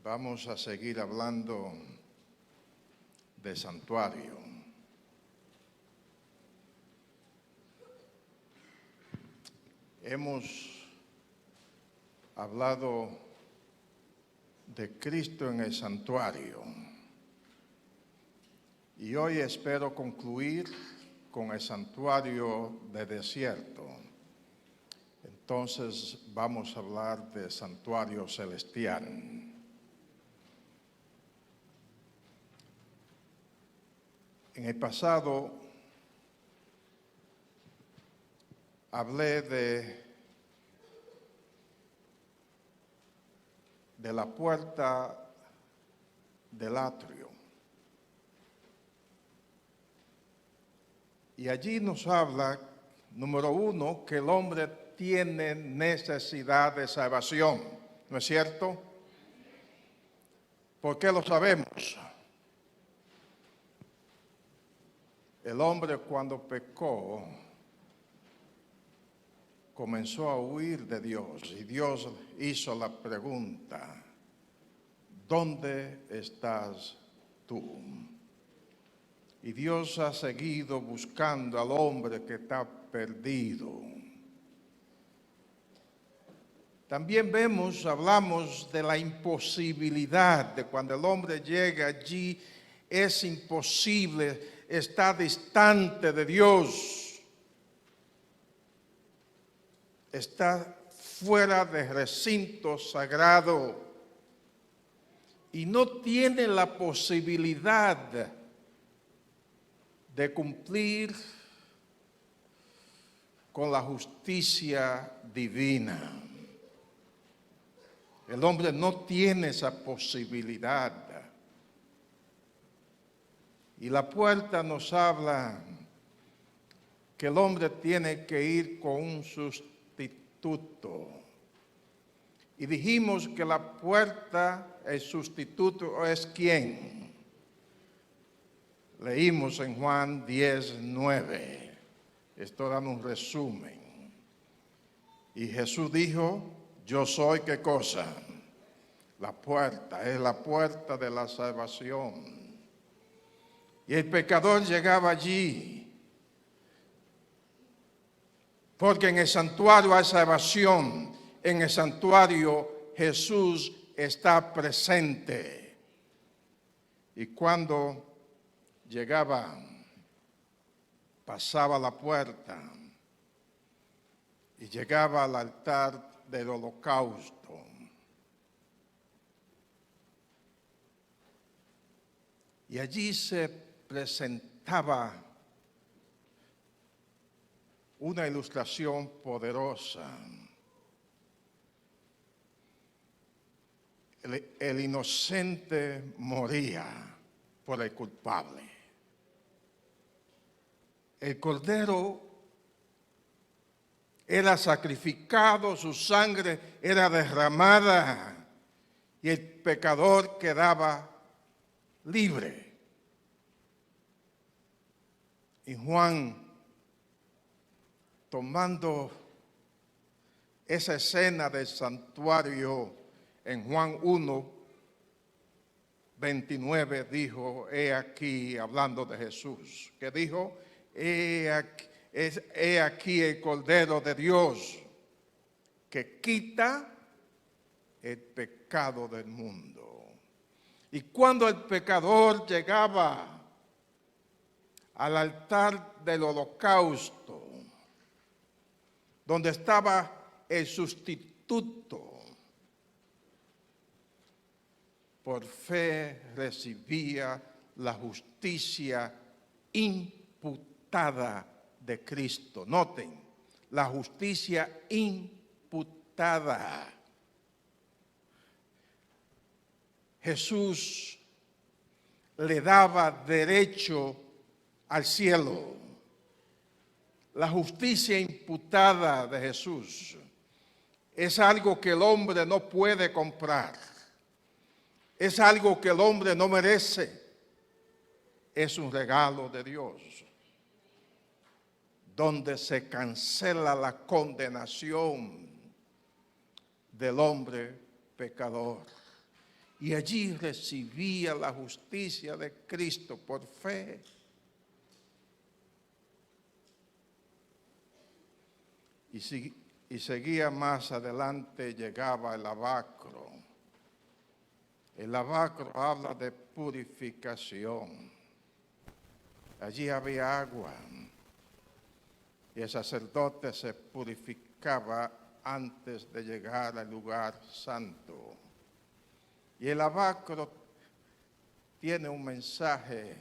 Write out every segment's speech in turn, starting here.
Vamos a seguir hablando de santuario. Hemos hablado de Cristo en el santuario y hoy espero concluir con el santuario de desierto. Entonces vamos a hablar de santuario celestial. En el pasado hablé de la puerta del atrio. Y allí nos habla, número uno, que el hombre tiene necesidad de salvación. ¿No es cierto? ¿Por qué lo sabemos? El hombre cuando pecó comenzó a huir de Dios y Dios hizo la pregunta: ¿dónde estás tú? Y Dios ha seguido buscando al hombre que está perdido. También hablamos de la imposibilidad de cuando el hombre llega allí, es imposible, está distante de Dios, está fuera del recinto sagrado y no tiene la posibilidad de cumplir con la justicia divina. El hombre no tiene esa posibilidad. Y la puerta nos habla que el hombre tiene que ir con un sustituto. Y dijimos que la puerta, el sustituto es ¿quién? Leímos en Juan 10:9. Esto da un resumen. Y Jesús dijo: yo soy, ¿qué cosa? La puerta, es la puerta de la salvación. Y el pecador llegaba allí, porque en el santuario hay salvación, en el santuario Jesús está presente. Y cuando llegaba, pasaba la puerta y llegaba al altar del holocausto. Y allí se presentaba una ilustración poderosa. El inocente moría por el culpable. El cordero era sacrificado, su sangre era derramada y el pecador quedaba libre. Y Juan, tomando esa escena del santuario en Juan 1:29, dijo: he aquí, hablando de Jesús, que dijo: he aquí el Cordero de Dios que quita el pecado del mundo. Y cuando el pecador llegaba al altar del holocausto, donde estaba el sustituto, por fe recibía la justicia imputada de Cristo. Noten, la justicia imputada. Jesús le daba derecho al cielo. La justicia imputada de Jesús es algo que el hombre no puede comprar. Es algo que el hombre no merece. Es un regalo de Dios, donde se cancela la condenación del hombre pecador. y allí recibía la justicia de Cristo por fe. Y seguía más adelante, llegaba el lavacro. El lavacro habla de purificación. Allí había agua y el sacerdote se purificaba antes de llegar al lugar santo. Y el lavacro tiene un mensaje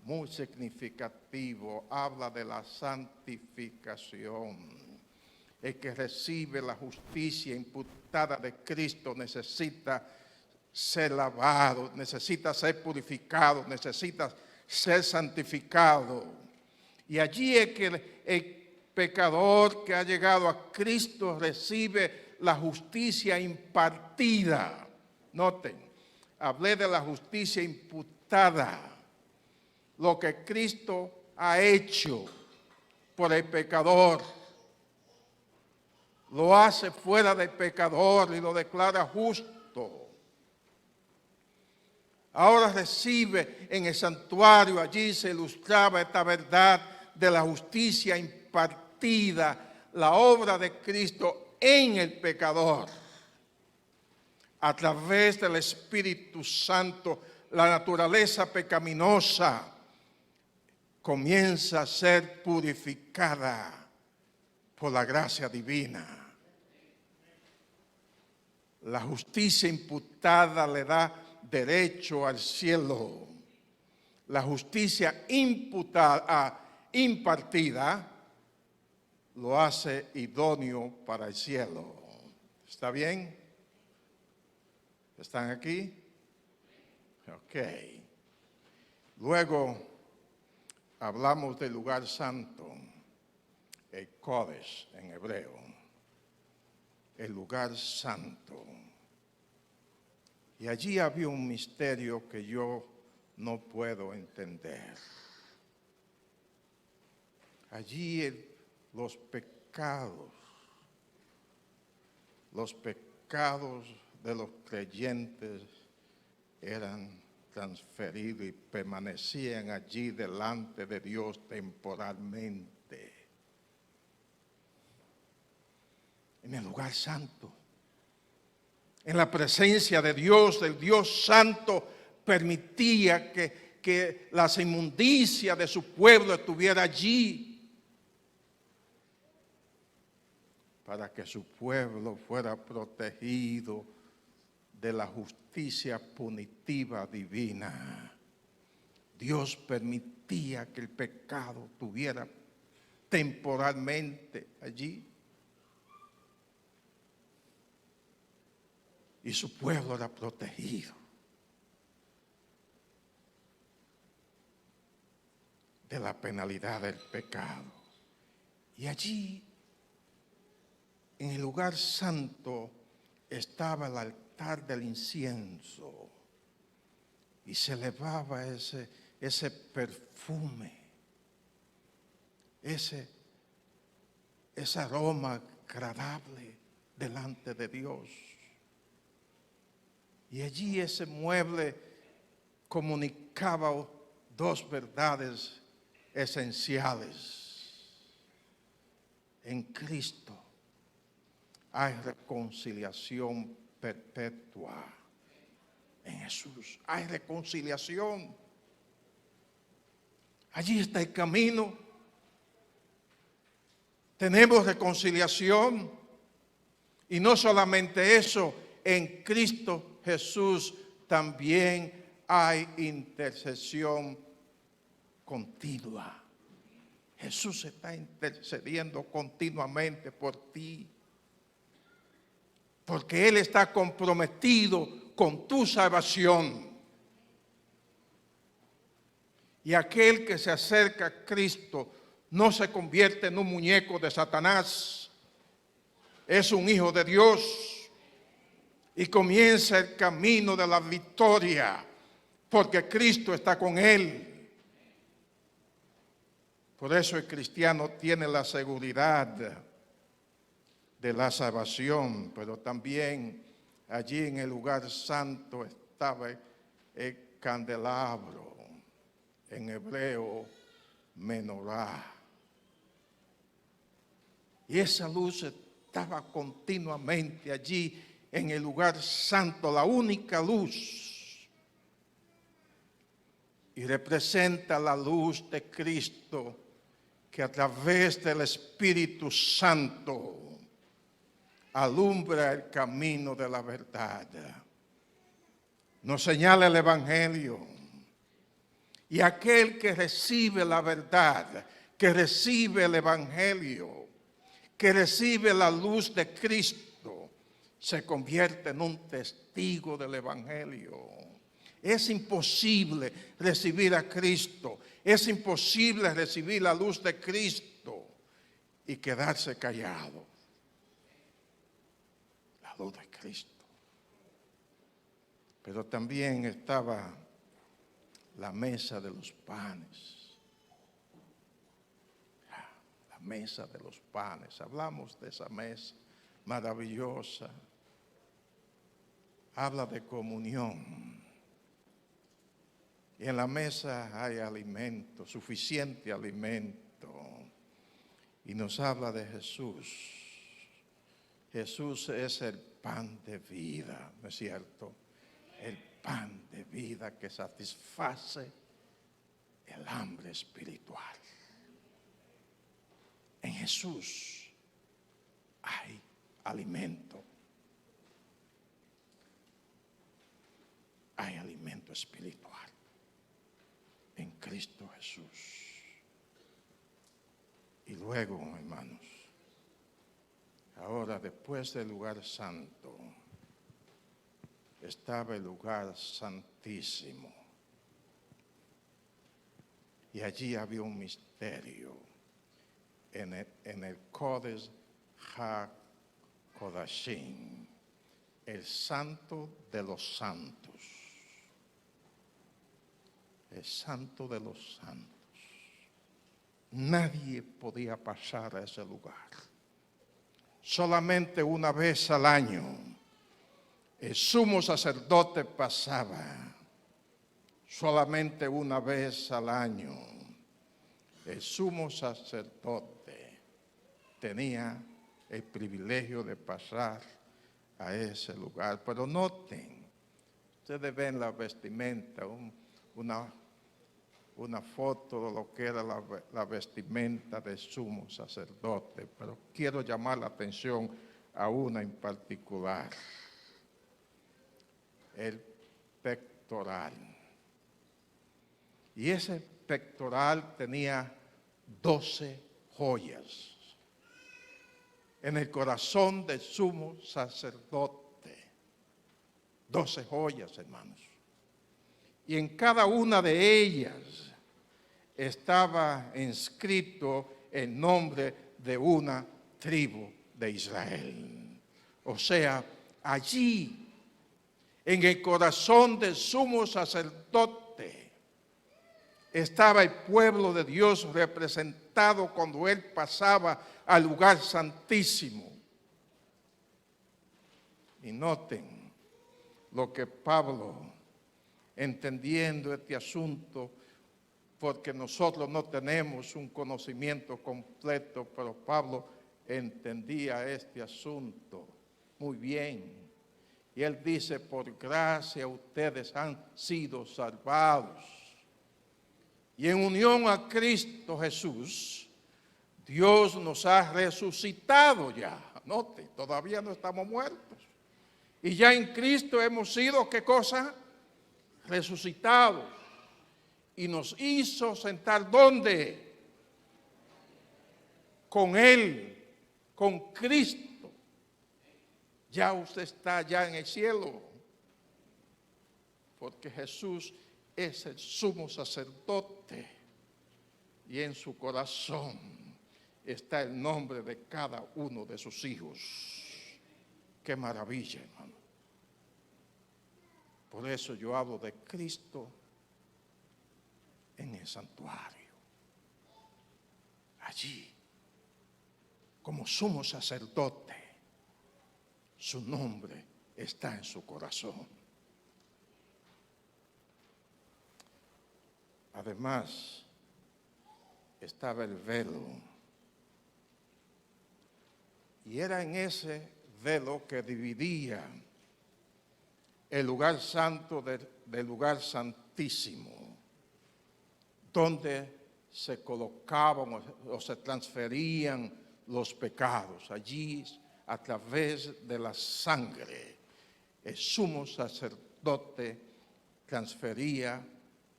muy significativo, habla de la santificación. El que recibe la justicia imputada de Cristo necesita ser lavado, necesita ser purificado, necesita ser santificado. Y allí es que el pecador que ha llegado a Cristo recibe la justicia impartida. Noten, hablé de la justicia imputada, lo que Cristo ha hecho por el pecador. Lo hace fuera del pecador y lo declara justo. Ahora recibe en el santuario, allí se ilustraba esta verdad de la justicia impartida, la obra de Cristo en el pecador. A través del Espíritu Santo, la naturaleza pecaminosa comienza a ser purificada por la gracia divina. La justicia imputada le da derecho al cielo. La justicia impartida lo hace idóneo para el cielo. ¿Está bien? ¿Están aquí? Ok. Luego hablamos del lugar santo, el Kodesh en hebreo, el lugar santo. Y allí había un misterio que yo no puedo entender. Allí los pecados de los creyentes eran transferidos y permanecían allí delante de Dios temporalmente. En el lugar santo, en la presencia de Dios, el Dios santo permitía que las inmundicias de su pueblo estuviera allí para que su pueblo fuera protegido de la justicia punitiva divina. Dios permitía que el pecado estuviera temporalmente allí. Y su pueblo era protegido de la penalidad del pecado. Y allí, en el lugar santo, estaba el altar del incienso. Y se elevaba ese perfume, ese aroma agradable delante de Dios. Y allí ese mueble comunicaba dos verdades esenciales. En Cristo hay reconciliación perpetua. En Jesús hay reconciliación. Allí está el camino. Tenemos reconciliación. Y no solamente eso, en Cristo Jesús también hay intercesión continua. Jesús está intercediendo continuamente por ti, porque Él está comprometido con tu salvación. Y aquel que se acerca a Cristo no se convierte en un muñeco de Satanás, es un hijo de Dios. Y comienza el camino de la victoria, porque Cristo está con él. Por eso el cristiano tiene la seguridad de la salvación, pero también allí en el lugar santo estaba el candelabro, en hebreo, menorá. Y esa luz estaba continuamente allí en el lugar santo, la única luz. Y representa la luz de Cristo que a través del Espíritu Santo alumbra el camino de la verdad. Nos señala el Evangelio. Y aquel que recibe la verdad, que recibe el Evangelio, que recibe la luz de Cristo, se convierte en un testigo del Evangelio. Es imposible recibir a Cristo, es imposible recibir la luz de Cristo y quedarse callado. La luz de Cristo. Pero también estaba la mesa de los panes. La mesa de los panes. Hablamos de esa mesa maravillosa. Habla de comunión. Y en la mesa hay alimento, suficiente alimento. Y nos habla de Jesús. Jesús es el pan de vida, ¿no es cierto? El pan de vida que satisface el hambre espiritual. En Jesús hay alimento. Hay alimento espiritual. En Cristo Jesús. Y luego, hermanos, ahora después del lugar santo, estaba el lugar santísimo. Y allí había un misterio en el Kodesh HaKodashim, el santo de los santos. El santo de los santos. Nadie podía pasar a ese lugar. Solamente una vez al año el sumo sacerdote pasaba. Solamente una vez al año el sumo sacerdote tenía el privilegio de pasar a ese lugar. Pero noten, ustedes ven la vestimenta, una foto de lo que era la vestimenta del sumo sacerdote, pero quiero llamar la atención a una en particular, el pectoral. Y ese pectoral tenía 12 joyas en el corazón del sumo sacerdote. 12 joyas, hermanos. Y en cada una de ellas estaba inscrito el nombre de una tribu de Israel. O sea, allí, en el corazón del sumo sacerdote, estaba el pueblo de Dios representado cuando él pasaba al lugar santísimo. Y noten lo que Pablo, entendiendo este asunto, porque nosotros no tenemos un conocimiento completo, pero Pablo entendía este asunto muy bien. Y él dice, por gracia ustedes han sido salvados. Y en unión a Cristo Jesús, Dios nos ha resucitado ya. Note, todavía no estamos muertos. Y ya en Cristo hemos sido, ¿qué cosa? Resucitados. Y nos hizo sentar, ¿dónde? Con Él, con Cristo. Ya usted está ya en el cielo. Porque Jesús es el sumo sacerdote. Y en su corazón está el nombre de cada uno de sus hijos. Qué maravilla, hermano. Por eso yo hablo de Cristo en el santuario. Allí, como sumo sacerdote, su nombre está en su corazón. Además, estaba el velo. Y era en ese velo que dividía el lugar santo del lugar santísimo, donde se colocaban o se transferían los pecados. Allí, a través de la sangre, el sumo sacerdote transfería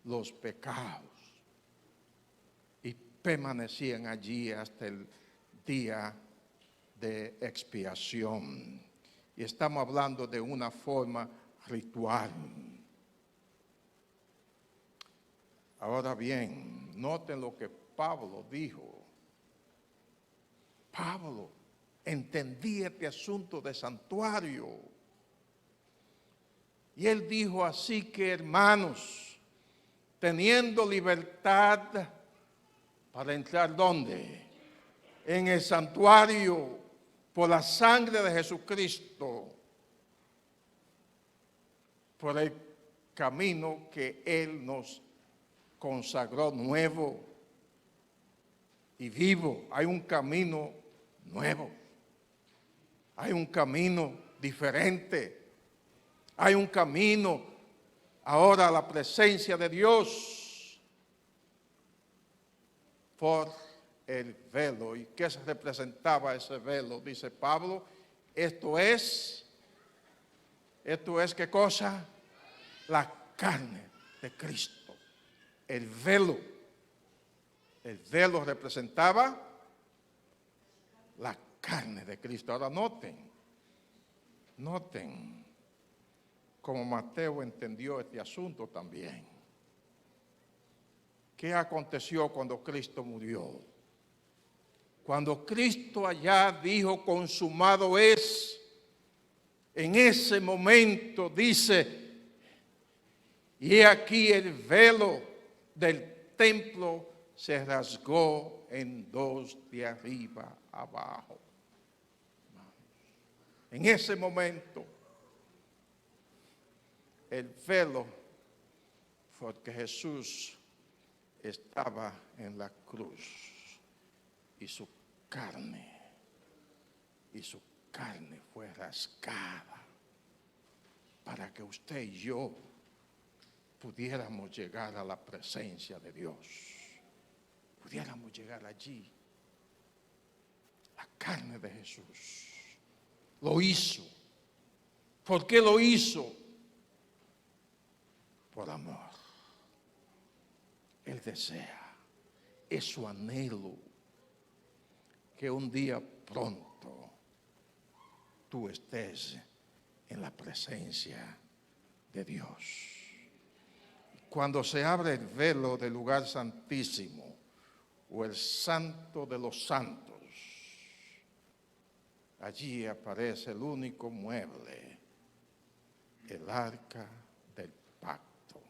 los pecados y permanecían allí hasta el día de expiación. Y estamos hablando de una forma ritual. Ahora bien, noten lo que Pablo dijo. Pablo entendía este asunto de santuario. Y él dijo así que, hermanos, teniendo libertad para entrar, ¿dónde? En el santuario, por la sangre de Jesucristo, por el camino que Él nos consagró nuevo y vivo. Hay un camino nuevo, hay un camino diferente, hay un camino ahora a la presencia de Dios por el velo. ¿Y qué se representaba ese velo? Dice Pablo, esto es ¿qué cosa? La carne de Cristo. El velo representaba la carne de Cristo. Ahora noten cómo Mateo entendió este asunto también. ¿Qué aconteció cuando Cristo murió? Cuando Cristo allá dijo, consumado es, en ese momento dice, y he aquí el velo del templo se rasgó en dos de arriba abajo. En ese momento, el velo, porque Jesús estaba en la cruz y su carne fue rasgada para que usted y yo pudiéramos llegar a la presencia de Dios, pudiéramos llegar allí. La carne de Jesús lo hizo. ¿Por qué lo hizo? Por amor. Él desea, es su anhelo, que un día pronto tú estés en la presencia de Dios. Cuando se abre el velo del lugar santísimo o el santo de los santos, allí aparece el único mueble, el arca del pacto.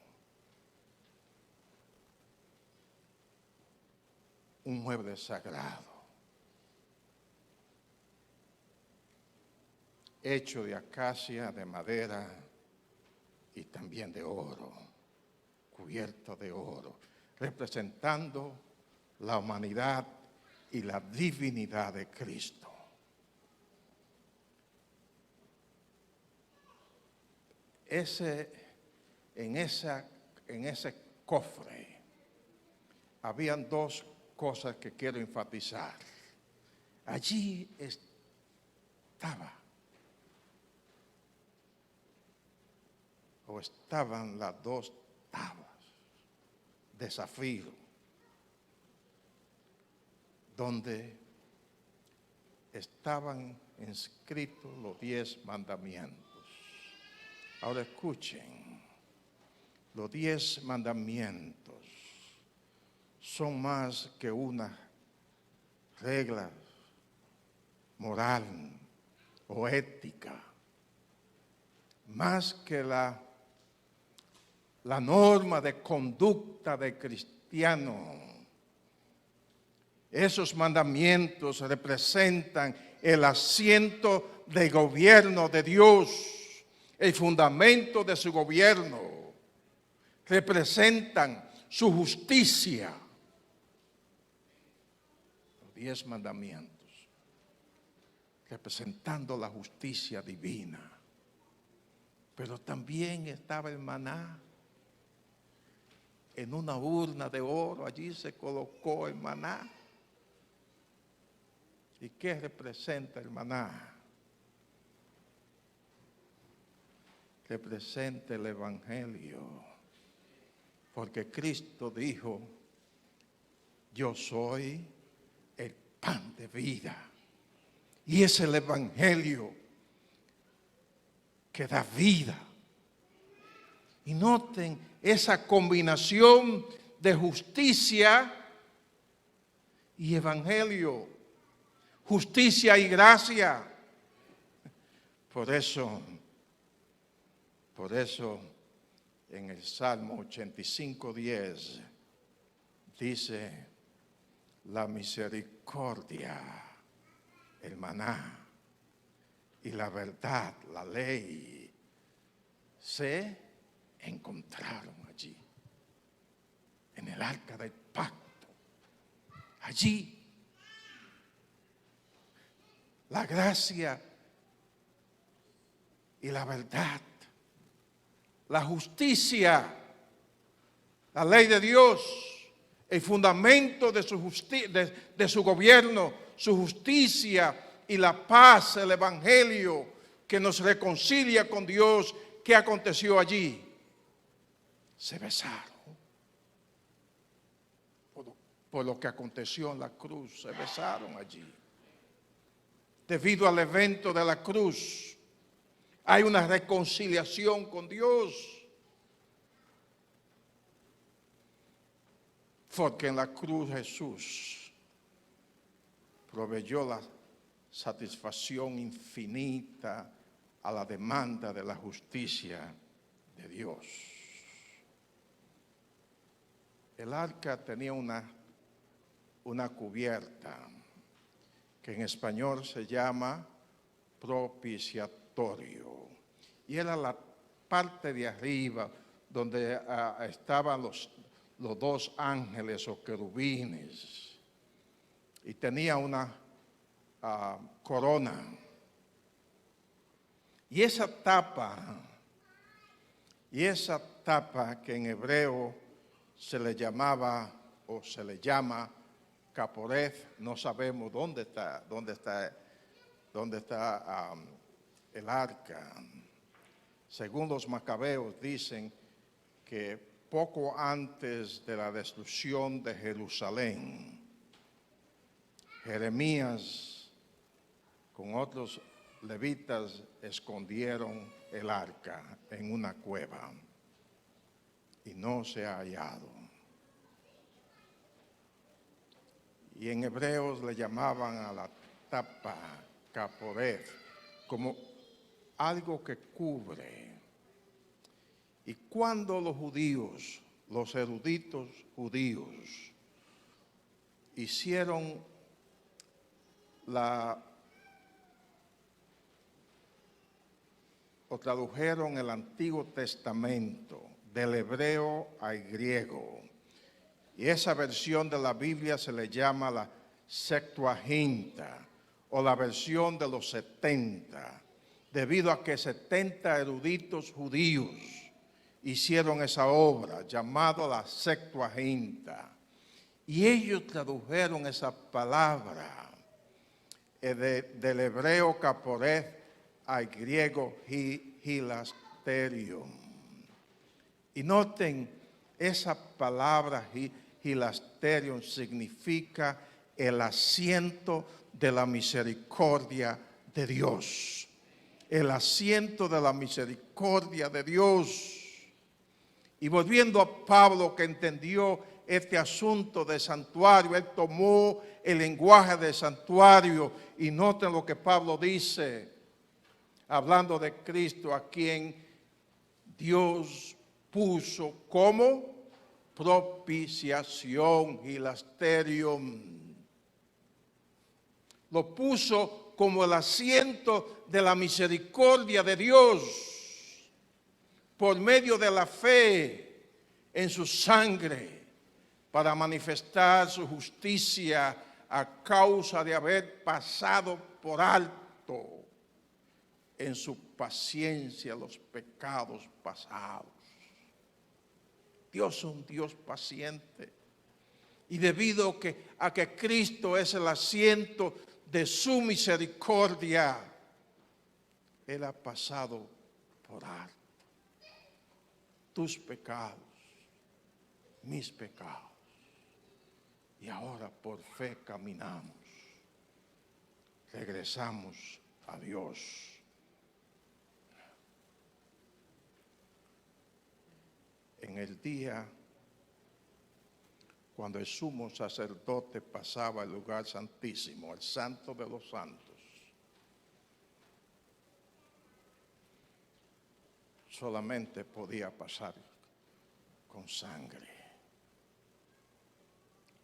Un mueble sagrado, hecho de acacia, de madera y también de oro, cubierto de oro, representando la humanidad y la divinidad de Cristo. En ese cofre habían dos cosas que quiero enfatizar. Allí estaban las dos tablas de zafiro, donde estaban inscritos los 10 mandamientos. Ahora escuchen, los 10 mandamientos son más que una regla moral o ética, más que la norma de conducta de cristiano. Esos mandamientos representan el asiento de gobierno de Dios el fundamento de su gobierno, representan su justicia. Los 10 mandamientos, representando la justicia divina. Pero también estaba el maná. En una urna de oro, allí se colocó el maná. ¿Y qué representa el maná? Representa el Evangelio. Porque Cristo dijo, yo soy el pan de vida. Y es el Evangelio que da vida. Y noten esa combinación de justicia y evangelio, justicia y gracia. Por eso en el Salmo 85:10 dice, la misericordia, el maná y la verdad, la ley, se encontraron allí, en el arca del pacto. Allí, la gracia y la verdad, la justicia, la ley de Dios, el fundamento de su gobierno, su justicia y la paz, el Evangelio que nos reconcilia con Dios. ¿Qué aconteció allí? Se besaron. Por lo que aconteció en la cruz, se besaron allí. Debido al evento de la cruz, hay una reconciliación con Dios. Porque en la cruz Jesús proveyó la satisfacción infinita a la demanda de la justicia de Dios. El arca tenía una cubierta que en español se llama propiciatorio. Y era la parte de arriba donde estaban los 2 ángeles o querubines. Y tenía una corona. Y esa tapa que en hebreo se le llamaba o se le llama Caporeth, no sabemos dónde está el arca. Según los macabeos dicen que poco antes de la destrucción de Jerusalén, Jeremías con otros levitas escondieron el arca en una cueva y no se ha hallado. Y en hebreos le llamaban a la tapa Caporeth como algo que cubre. Y cuando los judíos, los eruditos judíos, hicieron o tradujeron el Antiguo Testamento del hebreo al griego, y esa versión de la Biblia se le llama la Septuaginta o la versión de los 70, debido a que 70 eruditos judíos hicieron esa obra llamada la Septuaginta, y ellos tradujeron esa palabra del hebreo Caporeth al griego hilasterion. Y noten, esa palabra hilasterion significa el asiento de la misericordia de Dios. El asiento de la misericordia de Dios. Y volviendo a Pablo, que entendió este asunto de santuario, él tomó el lenguaje de santuario, y noten lo que Pablo dice, hablando de Cristo, a quien Dios puso como propiciación, hilasterion. Lo puso como el asiento de la misericordia de Dios. por medio de la fe en su sangre, para manifestar su justicia a causa de haber pasado por alto en su paciencia los pecados pasados. Dios es un Dios paciente. Y debido a que Cristo es el asiento de su misericordia, Él ha pasado por alto tus pecados, mis pecados. Y ahora por fe caminamos, regresamos a Dios. En el día cuando el sumo sacerdote pasaba al lugar santísimo, el santo de los santos, solamente podía pasar con sangre.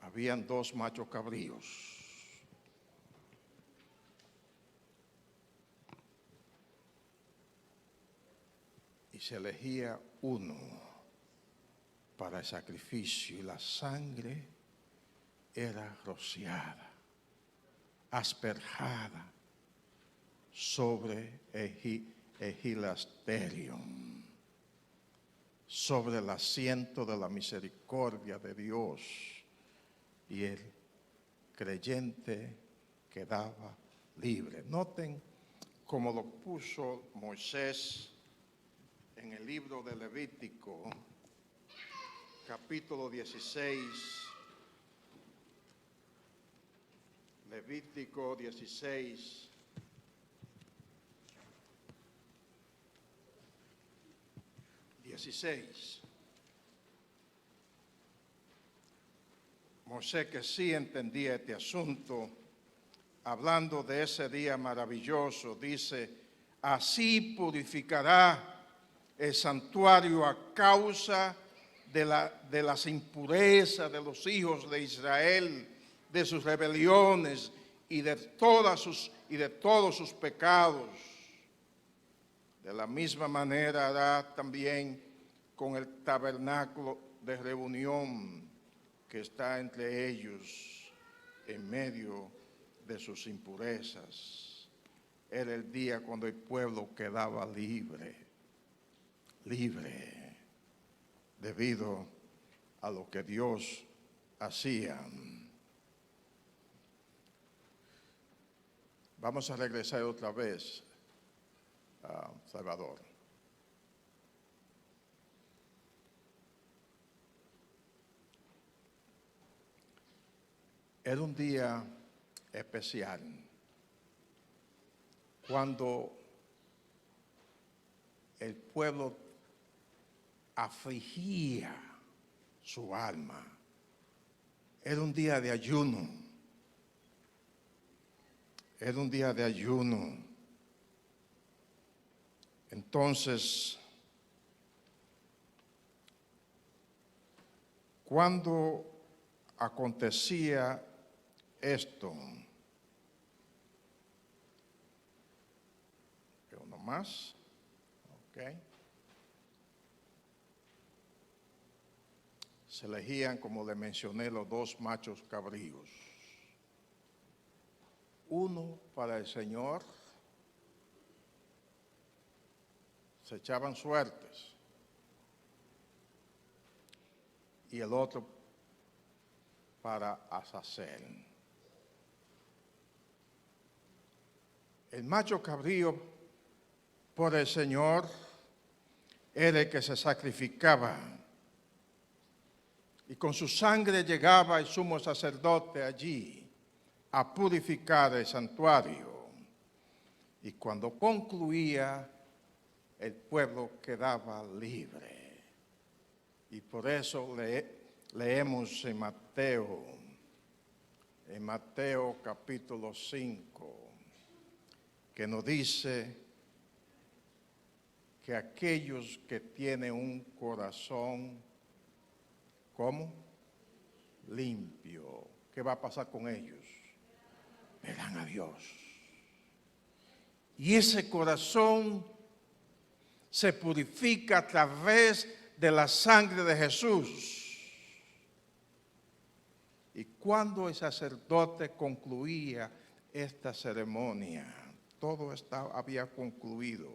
Habían 2 machos cabríos. Y se elegía uno para el sacrificio, y la sangre era rociada, asperjada sobre el hilasterium, sobre el asiento de la misericordia de Dios, y el creyente quedaba libre. Noten cómo lo puso Moisés en el libro de Levítico, capítulo 16, Levítico 16, Moisés, que sí entendía este asunto, hablando de ese día maravilloso, dice: así purificará el santuario a causa de las impurezas de los hijos de Israel, de sus rebeliones y de todos sus pecados. De la misma manera hará también con el tabernáculo de reunión que está entre ellos, en medio de sus impurezas. Era el día cuando el pueblo quedaba libre, debido a lo que Dios hacía. Vamos a regresar otra vez a Salvador. Era un día especial cuando el pueblo afligía su alma. Era un día de ayuno. Era un día de ayuno. Entonces, cuando acontecía esto, uno más, ok. Se elegían, como le mencioné, los 2 machos cabríos. Uno para el Señor, se echaban suertes, y el otro para Azazel. El macho cabrío por el Señor era el que se sacrificaba, y con su sangre llegaba el sumo sacerdote allí a purificar el santuario. Y cuando concluía, el pueblo quedaba libre. Y por eso leemos en Mateo capítulo 5, que nos dice que aquellos que tienen un corazón, ¿cómo? Limpio. ¿Qué va a pasar con ellos? Verán a Dios. Y ese corazón se purifica a través de la sangre de Jesús. Y cuando el sacerdote concluía esta ceremonia, todo había concluido,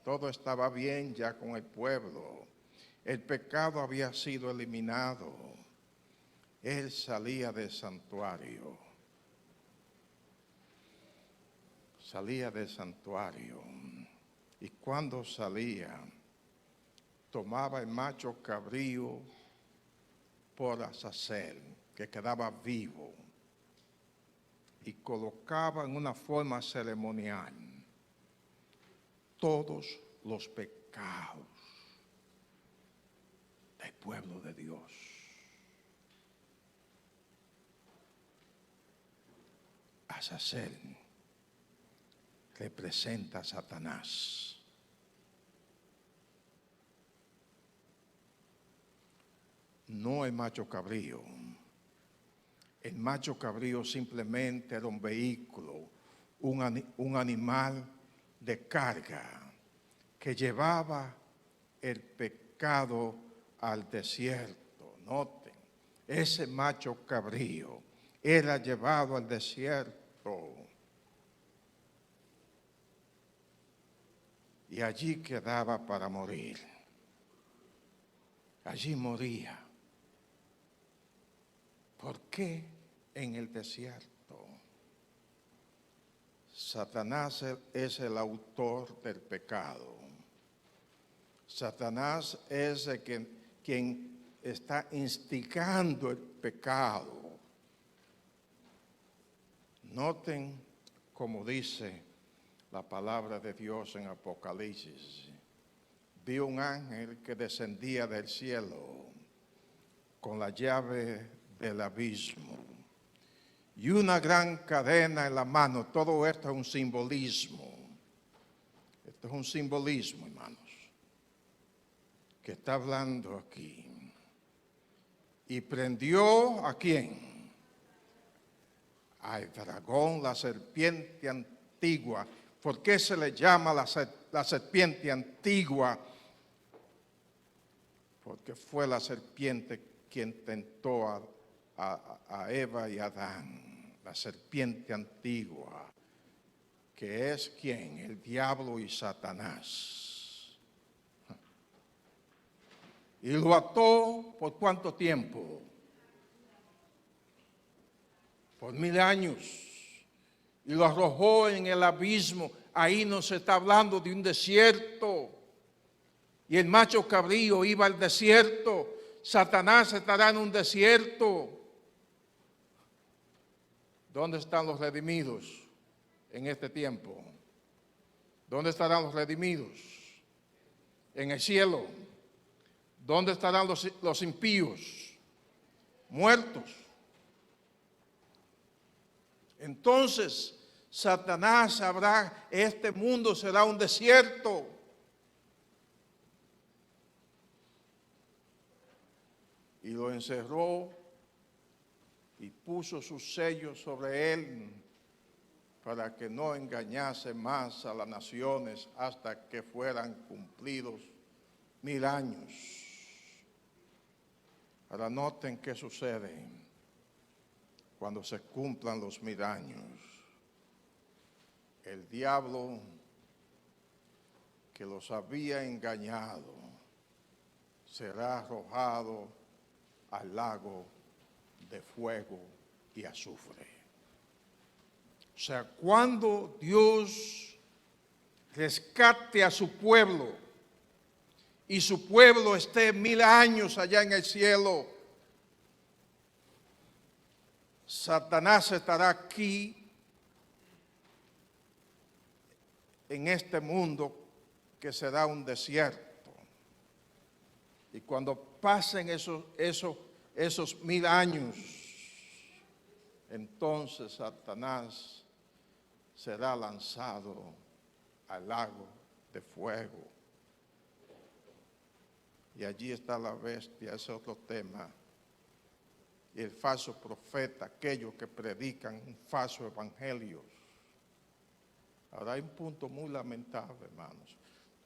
todo estaba bien ya con el pueblo, el pecado había sido eliminado, él salía del santuario, y cuando salía, tomaba el macho cabrío por Azazel, que quedaba vivo, y colocaba en una forma ceremonial todos los pecados del pueblo de Dios. Azazel representa a Satanás. No el macho cabrío. El macho cabrío simplemente era un vehículo, un animal de carga que llevaba el pecado al desierto. Noten, ese macho cabrío era llevado al desierto y allí quedaba para morir. Allí moría. ¿Por qué en el desierto? Satanás es el autor del pecado. Satanás es quien está instigando el pecado. Noten como dice la palabra de Dios en Apocalipsis. Vi un ángel que descendía del cielo con la llave del abismo y una gran cadena en la mano. Todo esto es un simbolismo. Esto es un simbolismo, hermanos, que está hablando aquí. Y prendió ¿a quién? Al dragón, la serpiente antigua. ¿Por qué se le llama la serpiente antigua? Porque fue la serpiente quien tentó a Eva y a Adán. La serpiente antigua, que es ¿quién? El diablo y Satanás. Y lo ató ¿por cuánto tiempo? Por 1000 años. Y lo arrojó en el abismo. Ahí no se está hablando de un desierto. Y el macho cabrío iba al desierto. Satanás estará en un desierto. ¿Dónde están los redimidos en este tiempo? ¿Dónde estarán los redimidos? En el cielo. ¿Dónde estarán los impíos? Muertos. Entonces, Satanás sabrá, este mundo será un desierto. Y lo encerró y puso sus sellos sobre él para que no engañase más a las naciones hasta que fueran cumplidos 1000 años. Ahora noten qué sucede cuando se cumplan los 1000 años. El diablo que los había engañado será arrojado al lago de fuego y azufre. O sea, cuando Dios rescate a su pueblo y su pueblo esté 1000 años allá en el cielo, Satanás estará aquí en este mundo que será un desierto. Y cuando pasen esos 1000 años, entonces Satanás será lanzado al lago de fuego. Y allí está la bestia, ese otro tema. Y el falso profeta, aquellos que predican un falso evangelio. Ahora hay un punto muy lamentable, hermanos.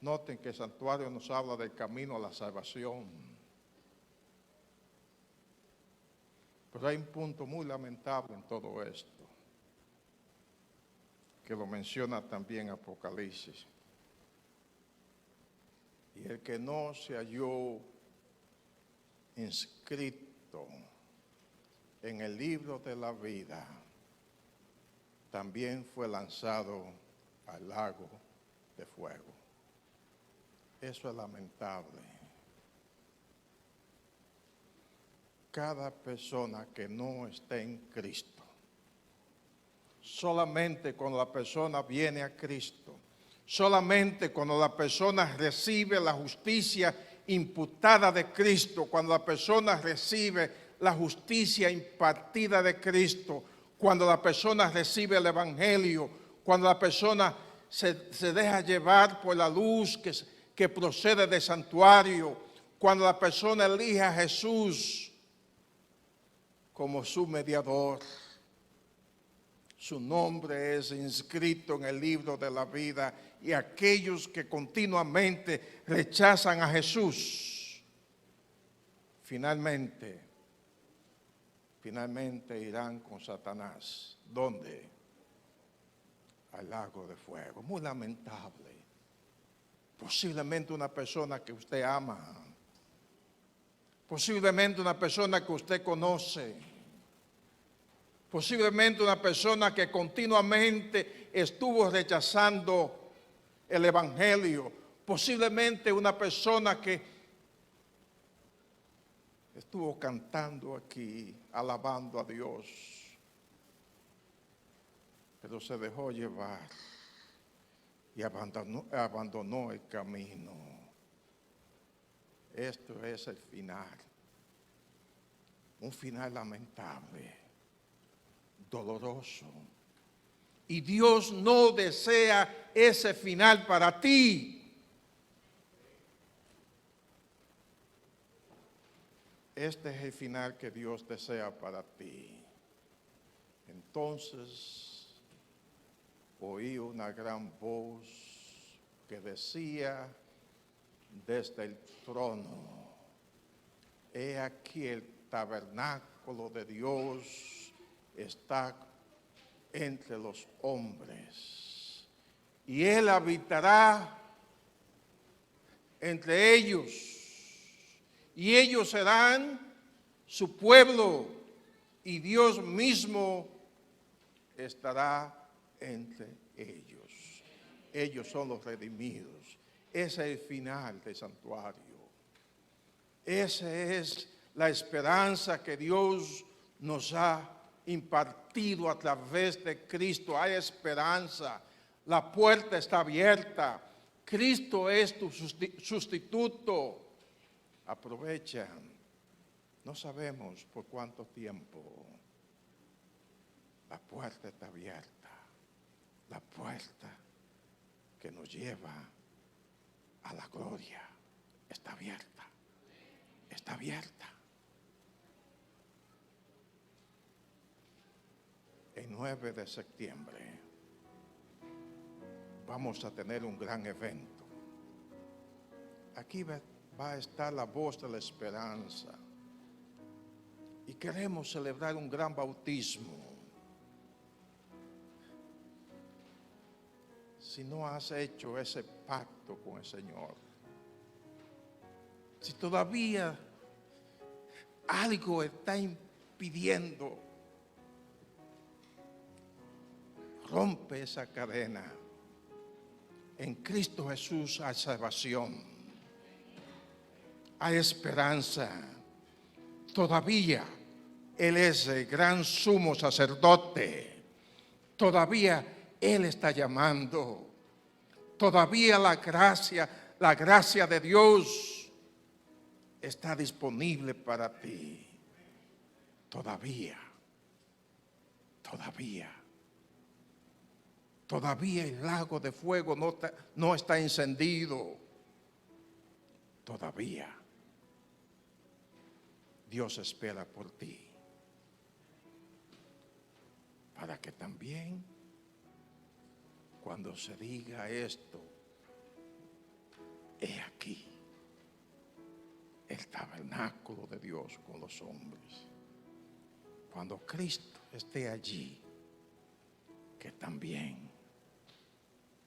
Noten que el santuario nos habla del camino a la salvación. Pero hay un punto muy lamentable en todo esto, que lo menciona también Apocalipsis. Y el que no se halló inscrito en el libro de la vida, también fue lanzado al lago de fuego. Eso es lamentable. Cada persona que no esté en Cristo, solamente cuando la persona viene a Cristo, solamente cuando la persona recibe la justicia imputada de Cristo, cuando la persona recibe la justicia impartida de Cristo, cuando la persona recibe el Evangelio, cuando la persona se deja llevar por la luz que procede del santuario, cuando la persona elige a Jesús como su mediador, su nombre es inscrito en el libro de la vida, y aquellos que continuamente rechazan a Jesús, finalmente irán con Satanás. ¿Dónde? Al lago de fuego. Muy lamentable. Posiblemente una persona que usted ama, posiblemente una persona que usted conoce, posiblemente una persona que continuamente estuvo rechazando el Evangelio, posiblemente una persona que estuvo cantando aquí, alabando a Dios, pero se dejó llevar y abandonó el camino. Esto es el final, un final lamentable, doloroso. Y Dios no desea ese final para ti. Este es el final que Dios desea para ti. Entonces oí una gran voz que decía desde el trono: he aquí el tabernáculo de Dios está entre los hombres, y Él habitará entre ellos, y ellos serán su pueblo, y Dios mismo estará entre ellos. Ellos son los redimidos. Ese es el final del santuario. Esa es la esperanza que Dios nos ha impartido a través de Cristo. Hay esperanza. La puerta está abierta. Cristo es tu sustituto. Aprovecha. No sabemos por cuánto tiempo. La puerta está abierta. La puerta que nos lleva a la gloria está abierta. Está abierta. El 9 de septiembre vamos a tener un gran evento. Aquí va a estar la voz de la esperanza. Y queremos celebrar un gran bautismo. Si no has hecho ese pacto con el Señor, si todavía algo está impidiendo, rompe esa cadena. En Cristo Jesús hay salvación, hay esperanza. Todavía Él es el gran sumo sacerdote. Todavía Él está llamando. Todavía la gracia de Dios está disponible para ti. Todavía el lago de fuego no está encendido. Todavía Dios espera por ti, para que también cuando se diga esto, he aquí el tabernáculo de Dios con los hombres. Cuando Cristo esté allí, que también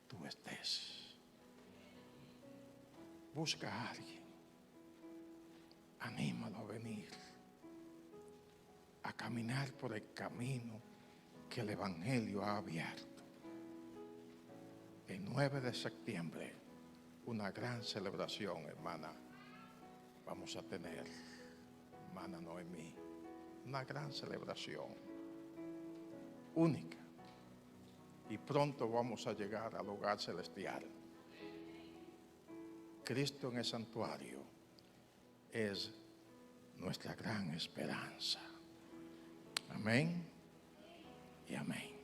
tú estés. Busca a alguien, anímalo a venir, a caminar por el camino que el Evangelio ha abierto. El 9 de septiembre, una gran celebración, hermana, vamos a tener, hermana Noemí, una gran celebración, única. Y pronto vamos a llegar al hogar celestial. Cristo en el santuario es nuestra gran esperanza. Amén y amén.